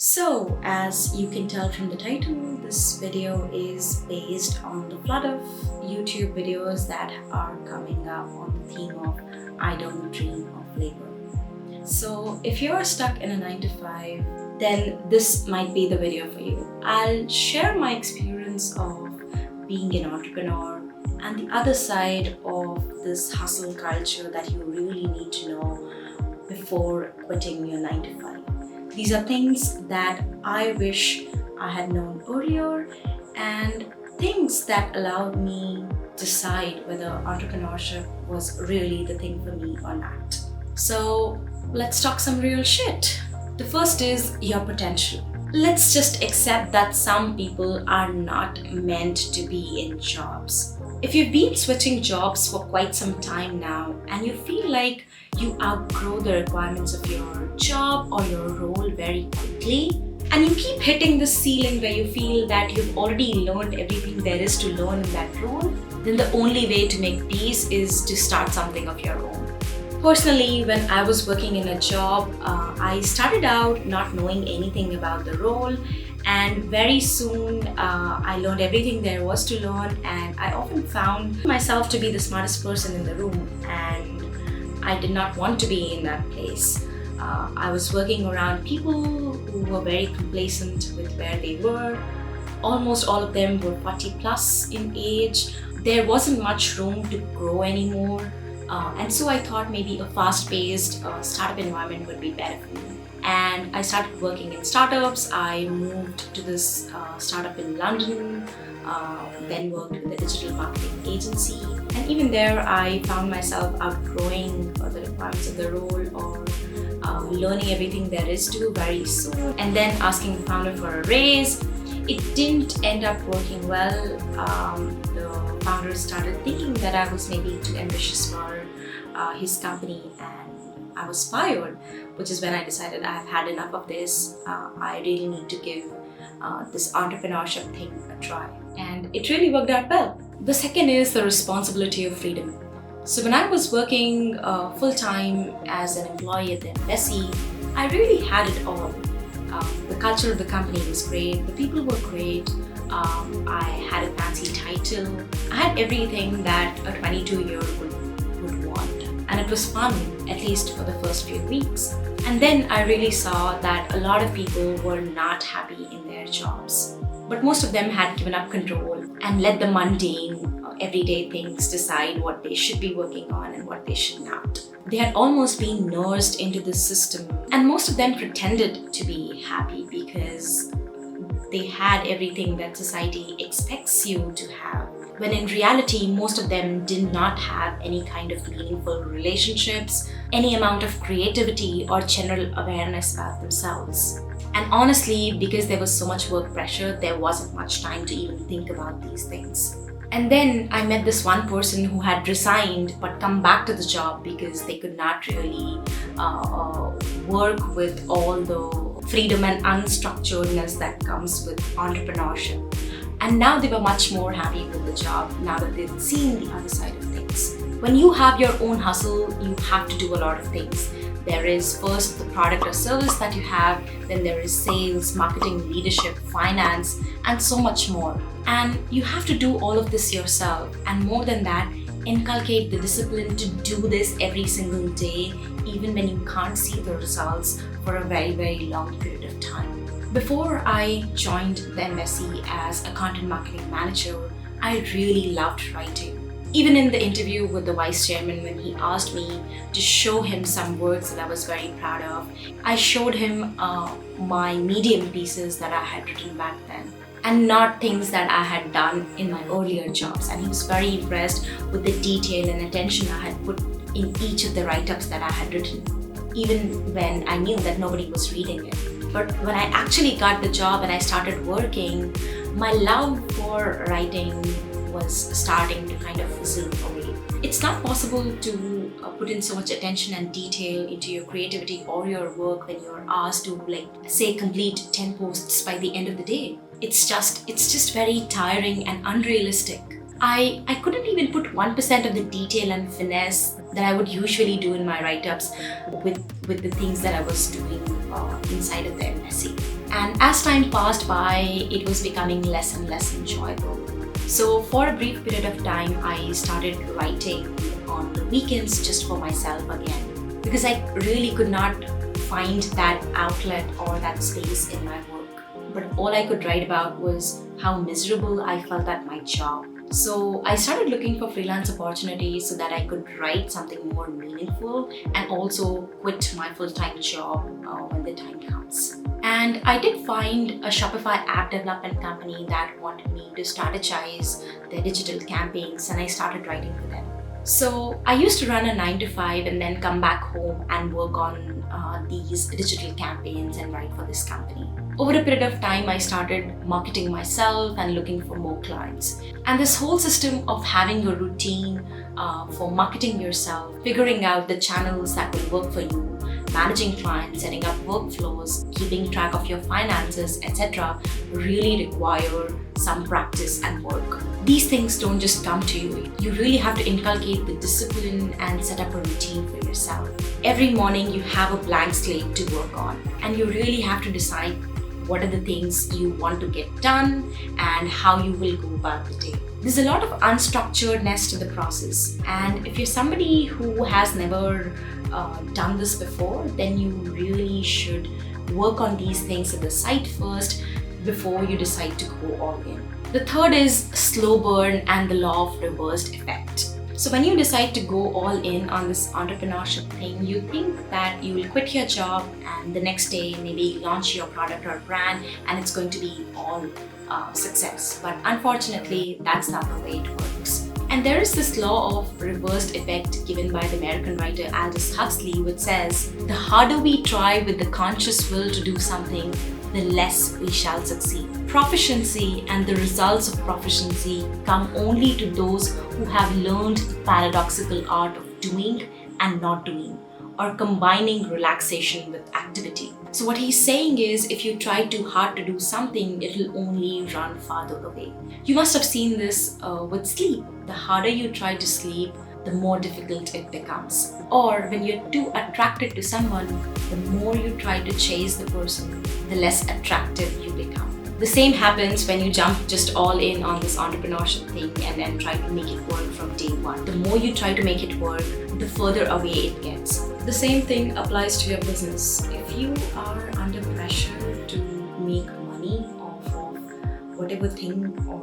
So, as you can tell from the title, this video is based on the flood of YouTube videos that are coming up on the theme of I don't dream of labor. So, if you're stuck in a 9 to 5, then this might be the video for you. I'll share my experience of being an entrepreneur and the other side of this hustle culture that you really need to know before quitting your 9 to 5. These are things that I wish I had known earlier and things that allowed me to decide whether entrepreneurship was really the thing for me or not. So let's talk some real shit. The first is your potential. Let's just accept that some people are not meant to be in jobs. If you've been switching jobs for quite some time now and you feel like you outgrow the requirements of your job or your role very quickly, and you keep hitting the ceiling where you feel that you've already learned everything there is to learn in that role, then the only way to make peace is to start something of your own. Personally, when I was working in a job, I started out not knowing anything about the role, and very soon I learned everything there was to learn, and I often found myself to be the smartest person in the room, and I did not want to be in that place. I was working around people who were very complacent with where they were. Almost all of them were 40 plus in age. There wasn't much room to grow anymore. And so I thought maybe a fast-paced startup environment would be better for me. And I started working in startups. I moved to this startup in London, then worked with a digital marketing agency. And even there, I found myself outgrowing the requirements of the role or learning everything there is to very soon. And then asking the founder for a raise. It didn't end up working well. The founder started thinking that I was maybe too ambitious for his company, and I was fired, which is when I decided I've had enough of this. I really need to give this entrepreneurship thing a try. And it really worked out well. The second is the responsibility of freedom. So when I was working full-time as an employee at the embassy, I really had it all. The culture of the company was great, the people were great, I had a fancy title, I had everything that a 22-year-old would want. And it was fun, at least for the first few weeks. And then I really saw that a lot of people were not happy in their jobs. But most of them had given up control and let the mundane, everyday things decide what they should be working on and what they should not. They had almost been nursed into the system, and most of them pretended to be happy because they had everything that society expects you to have. When in reality, most of them did not have any kind of meaningful relationships, any amount of creativity or general awareness about themselves. And honestly, because there was so much work pressure, there wasn't much time to even think about these things. And then I met this one person who had resigned but come back to the job because they could not really work with all the freedom and unstructuredness that comes with entrepreneurship. And now they were much more happy with the job now that they've seen the other side of things. When you have your own hustle, you have to do a lot of things. There is first the product or service that you have, then there is sales, marketing, leadership, finance, and so much more. And you have to do all of this yourself, and more than that, inculcate the discipline to do this every single day, even when you can't see the results for a very, very long period of time. Before I joined the embassy as a content marketing manager, I really loved writing. Even in the interview with the vice chairman, when he asked me to show him some words that I was very proud of, I showed him my medium pieces that I had written back then, and not things that I had done in my earlier jobs. And he was very impressed with the detail and attention I had put in each of the write-ups that I had written, even when I knew that nobody was reading it. But when I actually got the job and I started working, my love for writing was starting to kind of fizzle away. It's not possible to put in so much attention and detail into your creativity or your work when you're asked to, like, say, complete 10 posts by the end of the day. It's just very tiring and unrealistic. I couldn't even put 1% of the detail and finesse that I would usually do in my write-ups with the things that I was doing inside of the embassy. And as time passed by, it was becoming less and less enjoyable. So for a brief period of time, I started writing on the weekends just for myself again, because I really could not find that outlet or that space in my work. But all I could write about was how miserable I felt at my job. So I started looking for freelance opportunities so that I could write something more meaningful and also quit my full-time job when the time comes. And I did find a Shopify app development company that wanted me to strategize their digital campaigns, and I started writing for them. So I used to run a 9 to 5 and then come back home and work on these digital campaigns and write for this company. Over a period of time, I started marketing myself and looking for more clients. And this whole system of having a routine for marketing yourself, figuring out the channels that will work for you, managing clients, setting up workflows, keeping track of your finances, etc., really require some practice and work. These things don't just come to you. You really have to inculcate the discipline and set up a routine for yourself. Every morning you have a blank slate to work on, and you really have to decide what are the things you want to get done and how you will go about the day. There's a lot of unstructuredness to the process, and if you're somebody who has never done this before, then you really should work on these things at the side first before you decide to go all in. The third is slow burn and the law of reversed effect. So when you decide to go all in on this entrepreneurship thing, you think that you will quit your job and the next day maybe launch your product or brand and it's going to be all success. But unfortunately, that's not the way it works. And there is this law of reversed effect given by the American writer Aldous Huxley, which says, the harder we try with the conscious will to do something, the less we shall succeed. Proficiency and the results of proficiency come only to those who have learned the paradoxical art of doing and not doing, or combining relaxation with activity. So what he's saying is, if you try too hard to do something, it'll only run farther away. You must have seen this with sleep. The harder you try to sleep, the more difficult it becomes. Or when you're too attracted to someone, the more you try to chase the person, the less attractive you become. The same happens when you jump just all in on this entrepreneurship thing and then try to make it work from day one. The more you try to make it work, the further away it gets. The same thing applies to your business. If you are under pressure to make money off of whatever thing or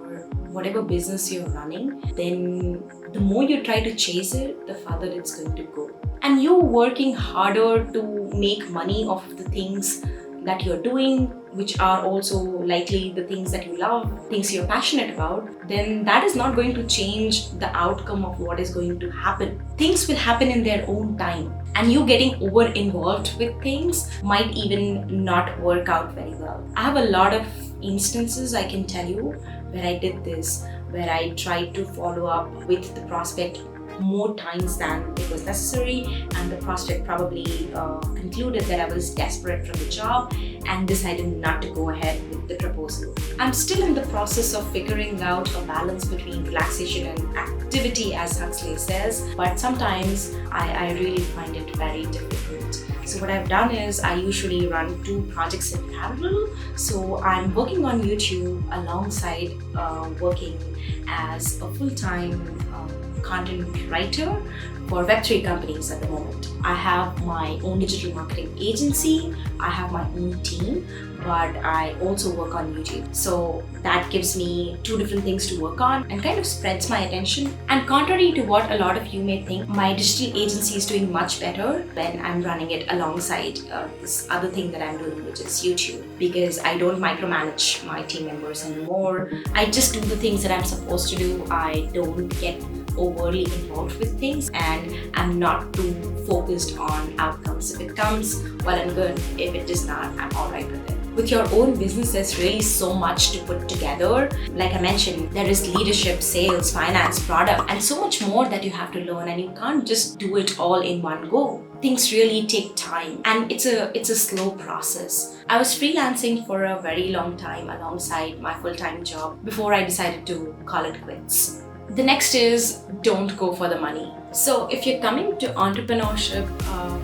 whatever business you're running, then the more you try to chase it, the farther it's going to go. And you working harder to make money off the things that you're doing, which are also likely the things that you love, things you're passionate about, then that is not going to change the outcome of what is going to happen. Things will happen in their own time, and you getting over involved with things might even not work out very well. I have a lot of instances I can tell you where I did this, where I tried to follow up with the prospect more times than it was necessary, and the prospect probably concluded that I was desperate for the job and decided not to go ahead with the proposal. I'm still in the process of figuring out a balance between relaxation and activity, as Huxley says, but sometimes I really find it very difficult. So what I've done is I usually run 2 projects in parallel. So I'm working on YouTube alongside working as a full-time content writer for Web3 companies at the moment. I have my own digital marketing agency, I have my own team, but I also work on YouTube. So that gives me 2 different things to work on and kind of spreads my attention. And contrary to what a lot of you may think, my digital agency is doing much better when I'm running it alongside this other thing that I'm doing, which is YouTube, because I don't micromanage my team members anymore. I just do the things that I'm supposed to do. I don't get overly involved with things, and I'm not too focused on outcomes. If it comes, well and good. If it does not, I'm alright with it. With your own business, there's really so much to put together. Like I mentioned, there is leadership, sales, finance, product, and so much more that you have to learn, and you can't just do it all in one go. Things really take time, and it's a slow process. I was freelancing for a very long time alongside my full-time job before I decided to call it quits. The next is, don't go for the money. So if you're coming to entrepreneurship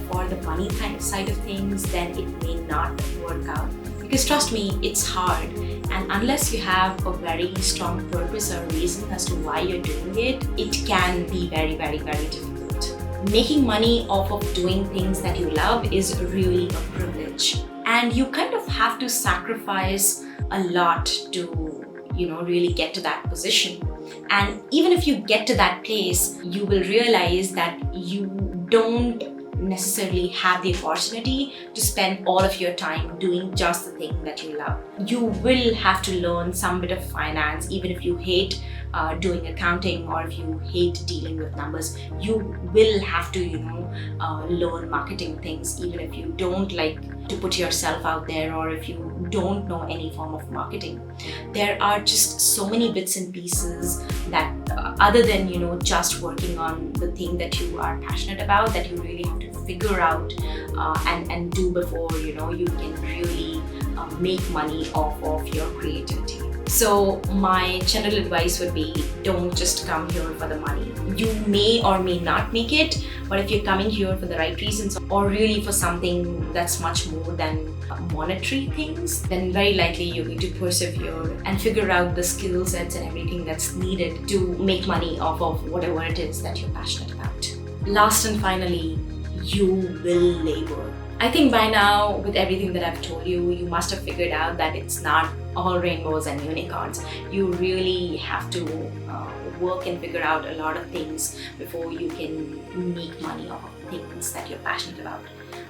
for the money side of things, then it may not work out. Because trust me, it's hard. And unless you have a very strong purpose or reason as to why you're doing it, it can be very, very, very difficult. Making money off of doing things that you love is really a privilege. And you kind of have to sacrifice a lot to, really get to that position. And even if you get to that place, you will realize that you don't necessarily have the opportunity to spend all of your time doing just the thing that you love. You will have to learn some bit of finance, even if you hate doing accounting or if you hate dealing with numbers. You will have to, learn marketing things, even if you don't like to put yourself out there or if you don't know any form of marketing. There are just so many bits and pieces that other than, just working on the thing that you are passionate about, that you really have to figure out and do before, you can really make money off of your creativity. So my general advice would be, don't just come here for the money. You may or may not make it, but if you're coming here for the right reasons or really for something that's much more than monetary things, then very likely you're going to persevere and figure out the skill sets and everything that's needed to make money off of whatever it is that you're passionate about. Last and finally, you will labor. I think by now, with everything that I've told you, you must have figured out that it's not all rainbows and unicorns. You really have to work and figure out a lot of things before you can make money off of things that you're passionate about.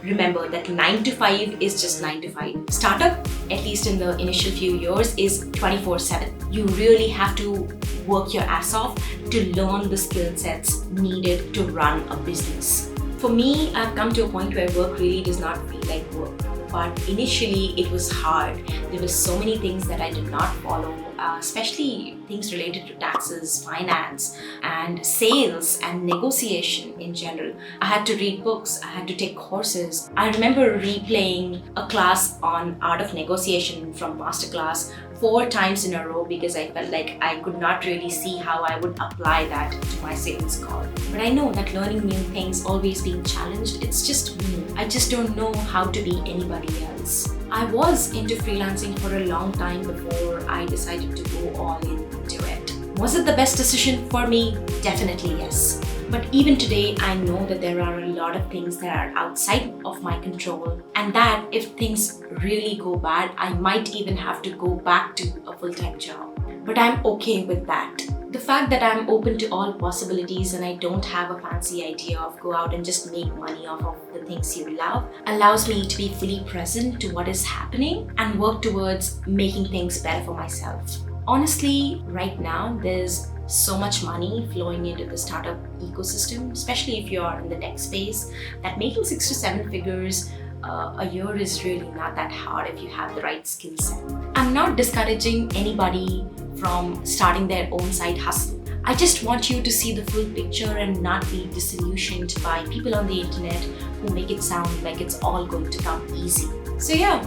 Remember that 9 to 5 is just 9 to 5. Startup, at least in the initial few years, is 24/7. You really have to work your ass off to learn the skill sets needed to run a business. For me, I've come to a point where work really does not feel like work. But initially, it was hard. There were so many things that I did not follow, especially things related to taxes, finance, and sales and negotiation in general. I had to read books, I had to take courses. I remember replaying a class on art of negotiation from masterclass 4 times in a row because I felt like I could not really see how I would apply that to my sales call. But I know that learning new things, always being challenged, it's just me. I just don't know how to be anybody else. I was into freelancing for a long time before I decided to go all into it. Was it the best decision for me? Definitely yes. But even today, I know that there are a lot of things that are outside of my control, and that if things really go bad, I might even have to go back to a full-time job. But I'm okay with that. The fact that I'm open to all possibilities and I don't have a fancy idea of go out and just make money off of the things you love allows me to be fully present to what is happening and work towards making things better for myself. Honestly, right now, there's so much money flowing into the startup ecosystem, especially if you're in the tech space, that making 6 to 7 figures a year is really not that hard if you have the right skill set. I'm not discouraging anybody from starting their own side hustle. I just want you to see the full picture and not be disillusioned by people on the internet who make it sound like it's all going to come easy. So yeah,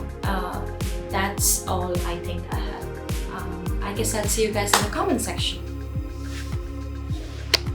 that's all I think I have. I guess I'll see you guys in the comment section.